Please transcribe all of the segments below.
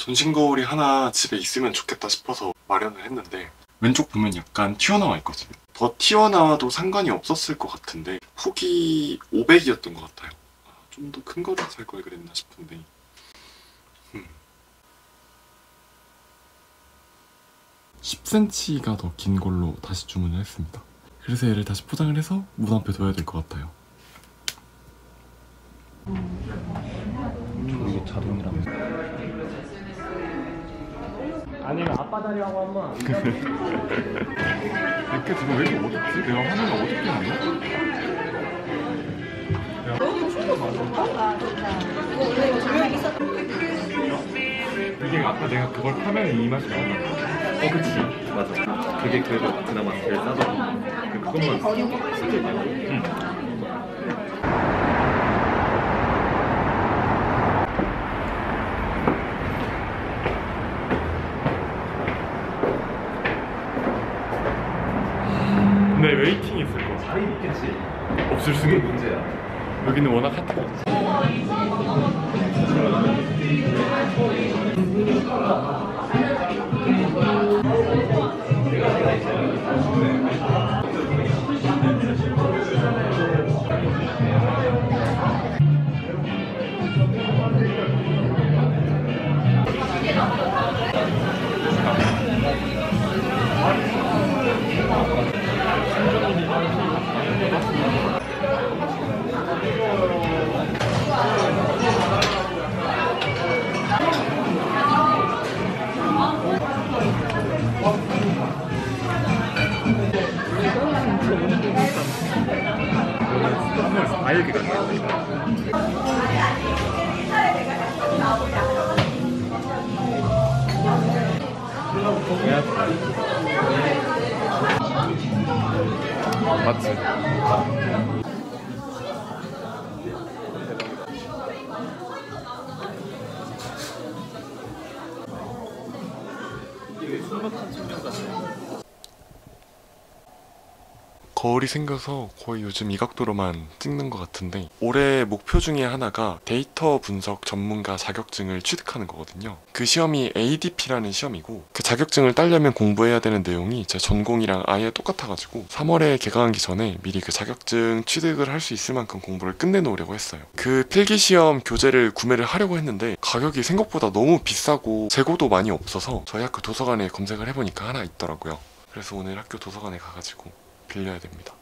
전신 거울이 하나 집에 있으면 좋겠다 싶어서 마련을 했는데 왼쪽 보면 약간 튀어나와 있거든요. 더 튀어나와도 상관이 없었을 것 같은데 폭이 500이었던 것 같아요. 좀 더 큰 거를 살 걸 그랬나 싶은데 10cm가 더 긴 걸로 다시 주문을 했습니다. 그래서 얘를 다시 포장을 해서 문 앞에 둬야 될 것 같아요. 이게 자동이라면서. 아니면 아빠 다리하고 한번. 이렇게 지금 왜 이렇게 어둡지? 내가 화면을 어둡게 하냐? 이게 아까 내가 그걸 파면 이 맛이 나온다. 그치. 맞아. 그게 그래도 그나마 제일 싸더라고. 그것만 쓰게 되고. 네, 웨이팅이 있을 거. 자리 있겠지. 없을 그게 수는. 문제야. 여기는 워낙 핫하고. 아예 그가 맞지? 거울이 생겨서 거의 요즘 이 각도로만 찍는 것 같은데 올해 목표 중에 하나가 데이터 분석 전문가 자격증을 취득하는 거거든요. 그 시험이 ADP라는 시험이고 그 자격증을 따려면 공부해야 되는 내용이 제 전공이랑 아예 똑같아가지고 3월에 개강하기 전에 미리 그 자격증 취득을 할 수 있을 만큼 공부를 끝내놓으려고 했어요. 그 필기시험 교재를 구매를 하려고 했는데 가격이 생각보다 너무 비싸고 재고도 많이 없어서 저희 학교 도서관에 검색을 해보니까 하나 있더라고요. 그래서 오늘 학교 도서관에 가가지고 빌려야 됩니다.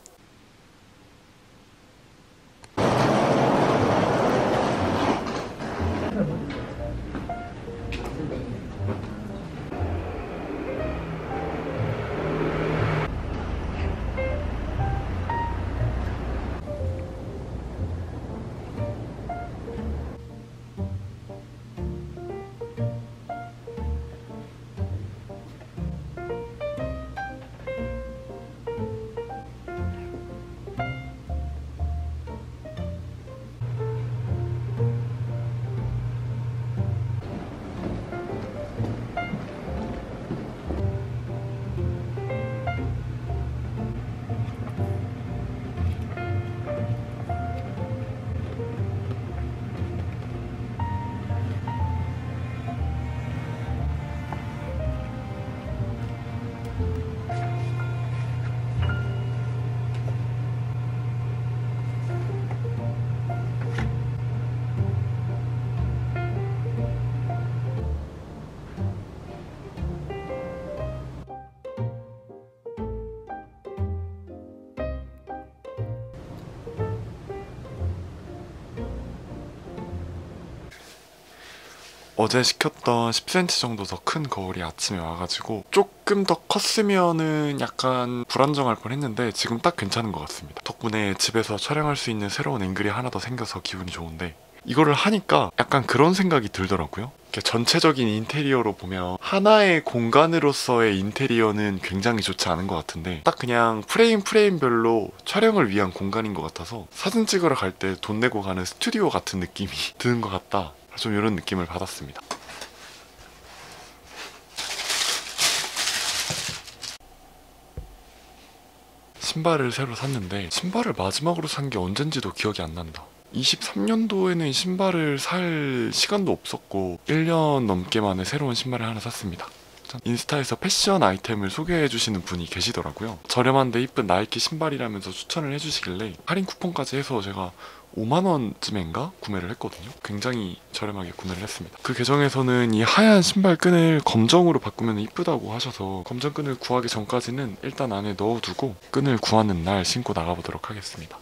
어제 시켰던 10cm 정도 더 큰 거울이 아침에 와가지고 조금 더 컸으면은 약간 불안정할 뻔했는데 지금 딱 괜찮은 것 같습니다. 덕분에 집에서 촬영할 수 있는 새로운 앵글이 하나 더 생겨서 기분이 좋은데 이거를 하니까 약간 그런 생각이 들더라고요. 이렇게 전체적인 인테리어로 보면 하나의 공간으로서의 인테리어는 굉장히 좋지 않은 것 같은데 딱 그냥 프레임별로 촬영을 위한 공간인 것 같아서 사진 찍으러 갈 때 돈 내고 가는 스튜디오 같은 느낌이 드는 것 같다. 좀 이런 느낌을 받았습니다. 신발을 새로 샀는데 신발을 마지막으로 산 게 언젠지도 기억이 안 난다. 23년도에는 신발을 살 시간도 없었고 1년 넘게 만에 새로운 신발을 하나 샀습니다. 인스타에서 패션 아이템을 소개해 주시는 분이 계시더라고요. 저렴한데 이쁜 나이키 신발이라면서 추천을 해주시길래 할인 쿠폰까지 해서 제가 5만원쯤인가 구매를 했거든요. 굉장히 저렴하게 구매를 했습니다. 그 계정에서는 이 하얀 신발 끈을 검정으로 바꾸면 이쁘다고 하셔서 검정 끈을 구하기 전까지는 일단 안에 넣어두고 끈을 구하는 날 신고 나가보도록 하겠습니다.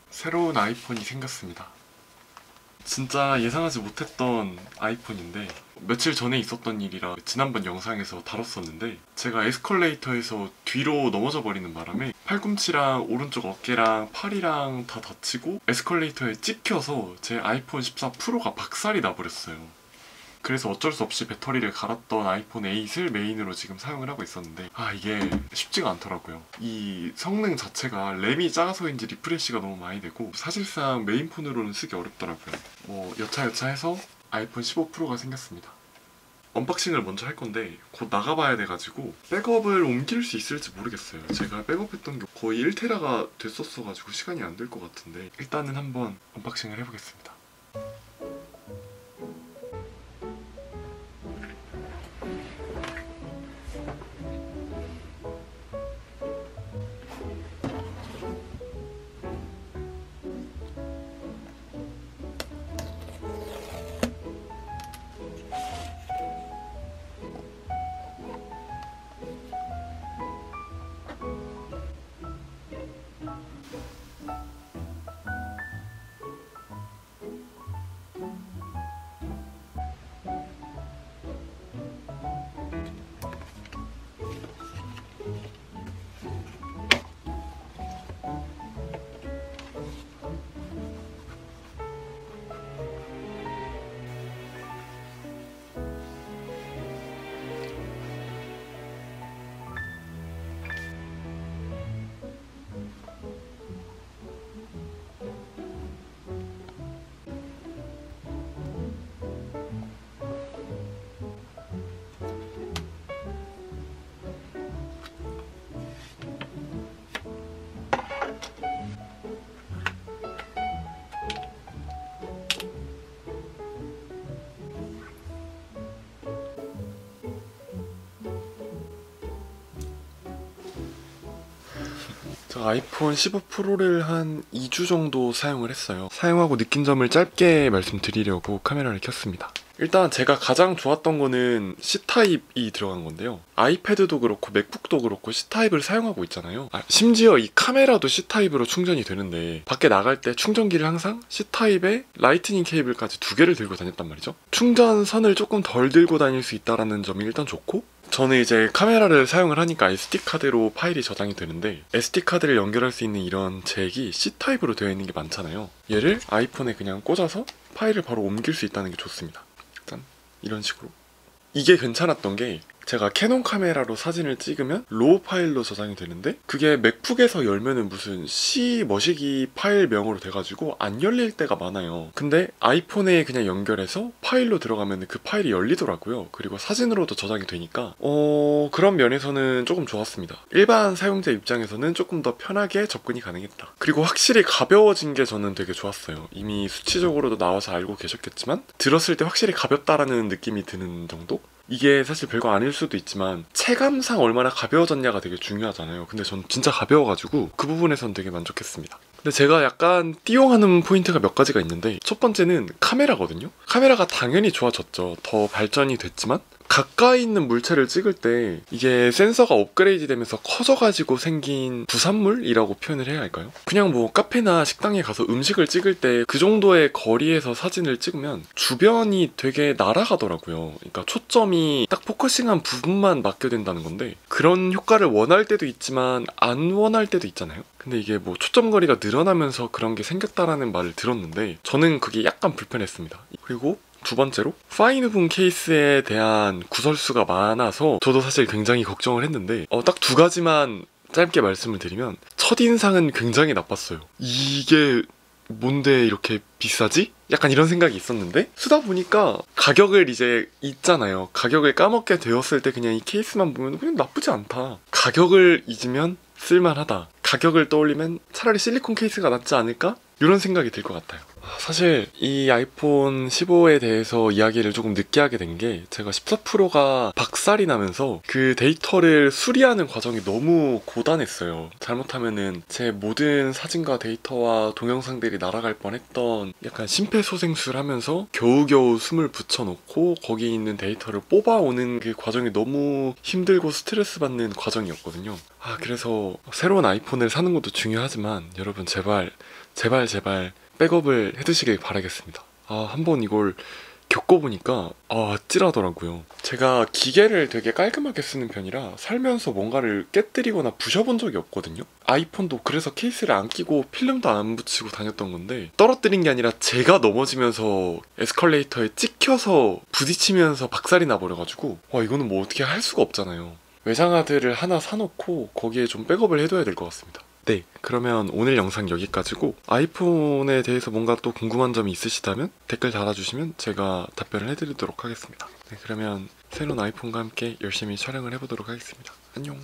새로운 아이폰이 생겼습니다. 진짜 예상하지 못했던 아이폰인데 며칠 전에 있었던 일이라 지난번 영상에서 다뤘었는데 제가 에스컬레이터에서 뒤로 넘어져 버리는 바람에 팔꿈치랑 오른쪽 어깨랑 팔이랑 다 다치고 에스컬레이터에 찍혀서 제 아이폰 14 프로가 박살이 나버렸어요. 그래서 어쩔 수 없이 배터리를 갈았던 아이폰 8을 메인으로 지금 사용을 하고 있었는데 이게 쉽지가 않더라고요. 이 성능 자체가 램이 작아서인지 리프레시가 너무 많이 되고 사실상 메인폰으로는 쓰기 어렵더라고요. 여차여차해서 아이폰 15 프로가 생겼습니다. 언박싱을 먼저 할 건데 곧 나가봐야 돼가지고 백업을 옮길 수 있을지 모르겠어요. 제가 백업했던 게 거의 1테라가 됐었어가지고 시간이 안 될 것 같은데 일단은 한번 언박싱을 해보겠습니다. 저 아이폰 15 프로를 한 2주 정도 사용을 했어요. 사용하고 느낀 점을 짧게 말씀드리려고 카메라를 켰습니다. 일단 제가 가장 좋았던 거는 C타입이 들어간 건데요. 아이패드도 그렇고 맥북도 그렇고 C타입을 사용하고 있잖아요. 심지어 이 카메라도 C타입으로 충전이 되는데 밖에 나갈 때 충전기를 항상 C타입에 라이트닝 케이블까지 2개를 들고 다녔단 말이죠. 충전선을 조금 덜 들고 다닐 수 있다는 점이 일단 좋고, 저는 이제 카메라를 사용을 하니까 SD카드로 파일이 저장이 되는데 SD카드를 연결할 수 있는 이런 잭이 C타입으로 되어 있는 게 많잖아요. 얘를 아이폰에 그냥 꽂아서 파일을 바로 옮길 수 있다는 게 좋습니다. 일단 이런 식으로. 이게 괜찮았던 게 제가 캐논 카메라로 사진을 찍으면 로우 파일로 저장이 되는데 그게 맥북에서 열면은 무슨 C 머시기 파일명으로 돼가지고 안 열릴 때가 많아요. 근데 아이폰에 그냥 연결해서 파일로 들어가면 그 파일이 열리더라고요. 그리고 사진으로도 저장이 되니까 그런 면에서는 조금 좋았습니다. 일반 사용자 입장에서는 조금 더 편하게 접근이 가능했다. 그리고 확실히 가벼워진 게 저는 되게 좋았어요. 이미 수치적으로도 나와서 알고 계셨겠지만 들었을 때 확실히 가볍다라는 느낌이 드는 정도? 이게 사실 별거 아닐 수도 있지만 체감상 얼마나 가벼워졌냐가 되게 중요하잖아요. 근데 전 진짜 가벼워가지고 그 부분에선 되게 만족했습니다. 근데 제가 약간 띄용하는 포인트가 몇 가지가 있는데 첫 번째는 카메라거든요. 카메라가 당연히 좋아졌죠. 더 발전이 됐지만 가까이 있는 물체를 찍을 때 이게 센서가 업그레이드 되면서 커져가지고 생긴 부산물이라고 표현을 해야 할까요? 그냥 뭐 카페나 식당에 가서 음식을 찍을 때 그 정도의 거리에서 사진을 찍으면 주변이 되게 날아가더라고요. 그러니까 초점이 딱 포커싱한 부분만 맞게 된다는 건데 그런 효과를 원할 때도 있지만 안 원할 때도 있잖아요. 근데 이게 뭐 초점 거리가 늘어나면서 그런 게 생겼다라는 말을 들었는데 저는 그게 약간 불편했습니다. 그리고 두 번째로 파인우분 케이스에 대한 구설수가 많아서 저도 사실 굉장히 걱정을 했는데 딱 두 가지만 짧게 말씀을 드리면 첫인상은 굉장히 나빴어요. 이게 뭔데 이렇게 비싸지? 약간 이런 생각이 있었는데 쓰다 보니까 가격을 이제 잊잖아요. 가격을 까먹게 되었을 때 그냥 이 케이스만 보면 그냥 나쁘지 않다. 가격을 잊으면 쓸만하다. 가격을 떠올리면 차라리 실리콘 케이스가 낫지 않을까? 이런 생각이 들 것 같아요. 사실 이 아이폰 15에 대해서 이야기를 조금 늦게 하게 된 게 제가 14 프로가 박살이 나면서 그 데이터를 수리하는 과정이 너무 고단했어요. 잘못하면은 제 모든 사진과 데이터와 동영상들이 날아갈 뻔했던 약간 심폐소생술 하면서 겨우겨우 숨을 붙여놓고 거기 있는 데이터를 뽑아오는 그 과정이 너무 힘들고 스트레스 받는 과정이었거든요. 그래서 새로운 아이폰을 사는 것도 중요하지만 여러분 제발 백업을 해두시길 바라겠습니다. 한번 이걸 겪어보니까 찔하더라고요. 제가 기계를 되게 깔끔하게 쓰는 편이라 살면서 뭔가를 깨뜨리거나 부셔본 적이 없거든요. 아이폰도 그래서 케이스를 안 끼고 필름도 안 붙이고 다녔던 건데 떨어뜨린 게 아니라 제가 넘어지면서 에스컬레이터에 찍혀서 부딪히면서 박살이 나버려가지고 이거는 뭐 어떻게 할 수가 없잖아요. 외장하드를 하나 사놓고 거기에 좀 백업을 해둬야 될 것 같습니다. 네, 그러면 오늘 영상 여기까지고 아이폰에 대해서 뭔가 또 궁금한 점이 있으시다면 댓글 달아주시면 제가 답변을 해드리도록 하겠습니다. 네, 그러면 새로운 아이폰과 함께 열심히 촬영을 해보도록 하겠습니다. 안녕.